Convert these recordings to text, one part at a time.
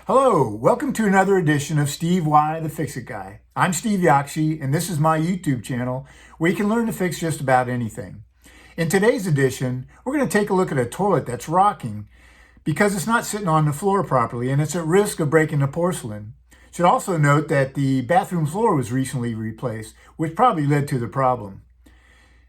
Hello, welcome to another edition of Steve Y, the Fix-It Guy. I'm Steve Yakshi, and this is my YouTube channel where you can learn to fix just about anything. In today's edition, we're going to take a look at a toilet that's rocking because it's not sitting on the floor properly and it's at risk of breaking the porcelain. Should also note that the bathroom floor was recently replaced, which probably led to the problem.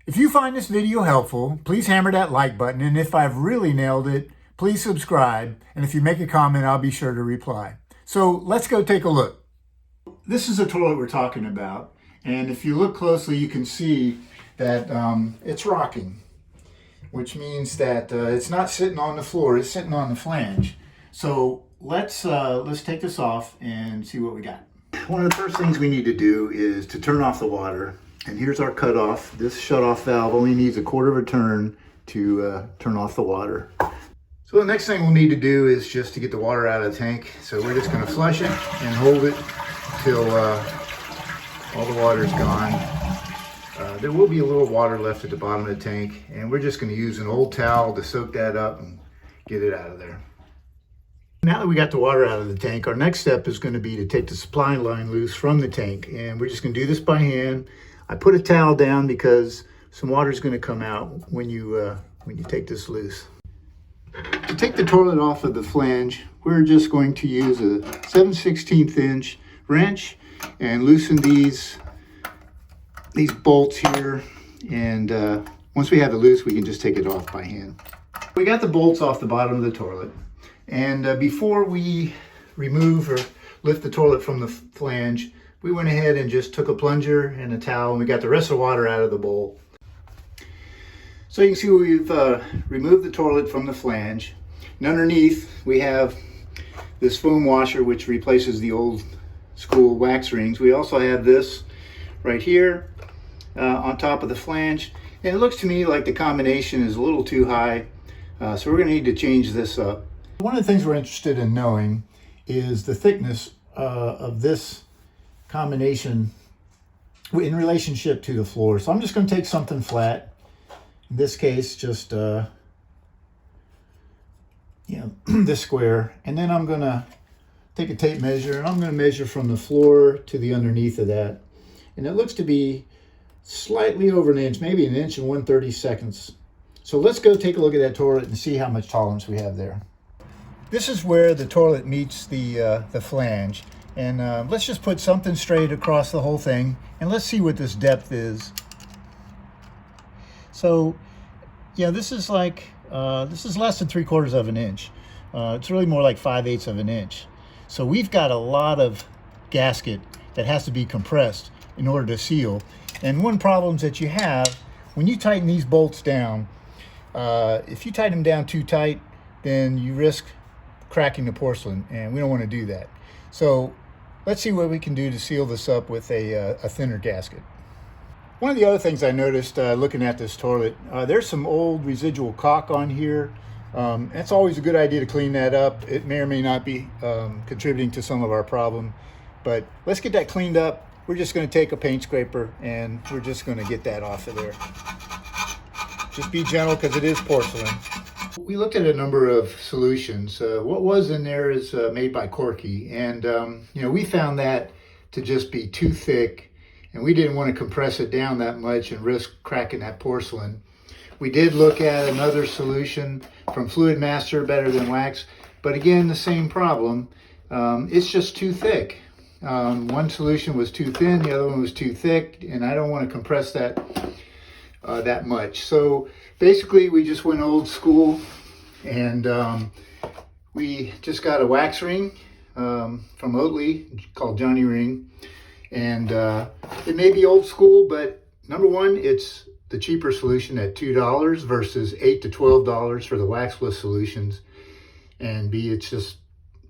If you find this video helpful, please hammer that like button, and if I've really nailed it, please subscribe, and if you make a comment, I'll be sure to reply. So let's go take a look. This is the toilet we're talking about, and if you look closely, you can see that it's rocking, which means that it's not sitting on the floor, it's sitting on the flange. So let's take this off and see what we got. One of the first things we need to do is to turn off the water, and here's our cutoff. This shut-off valve only needs a quarter of a turn to turn off the water. So the next thing we'll need to do is just to get the water out of the tank. So we're just going to flush it and hold it till all the water is gone. There will be a little water left at the bottom of the tank, and we're just going to use an old towel to soak that up and get it out of there. Now that we got the water out of the tank, our next step is going to be to take the supply line loose from the tank, and we're just going to do this by hand. I put a towel down because some water is going to come out when you take this loose. To take the toilet off of the flange, we're just going to use a 7/16 inch wrench and loosen these bolts here. And once we have it loose, we can just take it off by hand. We got the bolts off the bottom of the toilet. And before we remove or lift the toilet from the flange, we went ahead and just took a plunger and a towel, and we got the rest of the water out of the bowl. So you can see we've removed the toilet from the flange. And underneath we have this foam washer which replaces the old school wax rings. We also have this right here on top of the flange. And it looks to me like the combination is a little too high. So we're going to need to change this up. One of the things we're interested in knowing is the thickness of this combination in relationship to the floor. So I'm just going to take something flat. In this case, just this square, and then I'm going to take a tape measure, and I'm going to measure from the floor to the underneath of that. And it looks to be slightly over an inch, maybe an inch and 1/32. So let's go take a look at that toilet and see how much tolerance we have there. This is where the toilet meets the flange, and let's just put something straight across the whole thing, and let's see what this depth is. So, this is like, this is less than 3/4 of an inch. It's really more like 5/8 of an inch. So we've got a lot of gasket that has to be compressed in order to seal. And one problem that you have, when you tighten these bolts down, if you tighten them down too tight, then you risk cracking the porcelain, and we don't want to do that. So let's see what we can do to seal this up with a thinner gasket. One of the other things I noticed looking at this toilet, there's some old residual caulk on here. It's always a good idea to clean that up. It may or may not be contributing to some of our problem, but let's get that cleaned up. We're just going to take a paint scraper and we're just going to get that off of there. Just be gentle because it is porcelain. We looked at a number of solutions. What was in there is made by Corky, and we found that to just be too thick. And we didn't want to compress it down that much and risk cracking that porcelain. We did look at another solution from Fluid Master, Better Than Wax, but again, the same problem. It's just too thick. One solution was too thin, the other one was too thick, and I don't want to compress that that much. So basically, we just went old school, and we just got a wax ring from Oatly called Johnny Ring. And it may be old school, but number one, it's the cheaper solution at $2 versus $8 to $12 for the waxless solutions. And B, it's just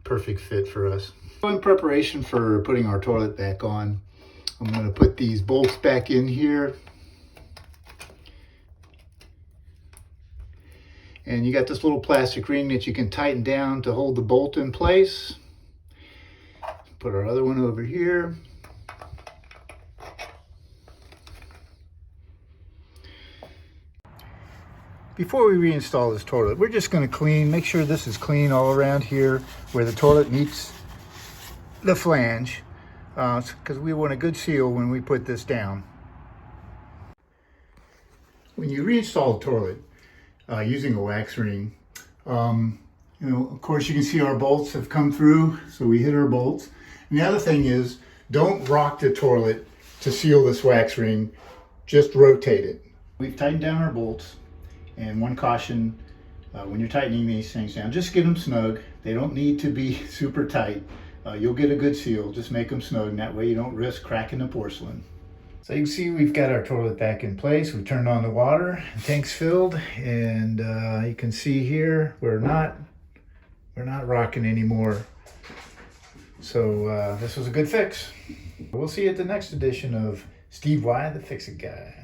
perfect fit for us. In preparation for putting our toilet back on, I'm going to put these bolts back in here. And you got this little plastic ring that you can tighten down to hold the bolt in place. Put our other one over here. Before we reinstall this toilet, we're just going to make sure this is clean all around here where the toilet meets the flange, because we want a good seal when we put this down. When you reinstall a toilet using a wax ring, of course you can see our bolts have come through, so we hit our bolts. And the other thing is, don't rock the toilet to seal this wax ring, just rotate it. We've tightened down our bolts, and one caution, when you're tightening these things down, just get them snug. They don't need to be super tight. You'll get a good seal, just make them snug, and that way you don't risk cracking the porcelain. So you can see we've got our toilet back in place. We turned on the water, the tank's filled, and you can see here we're not rocking anymore. So this was a good fix. We'll see you at the next edition of Steve Y, the Fix-It Guy.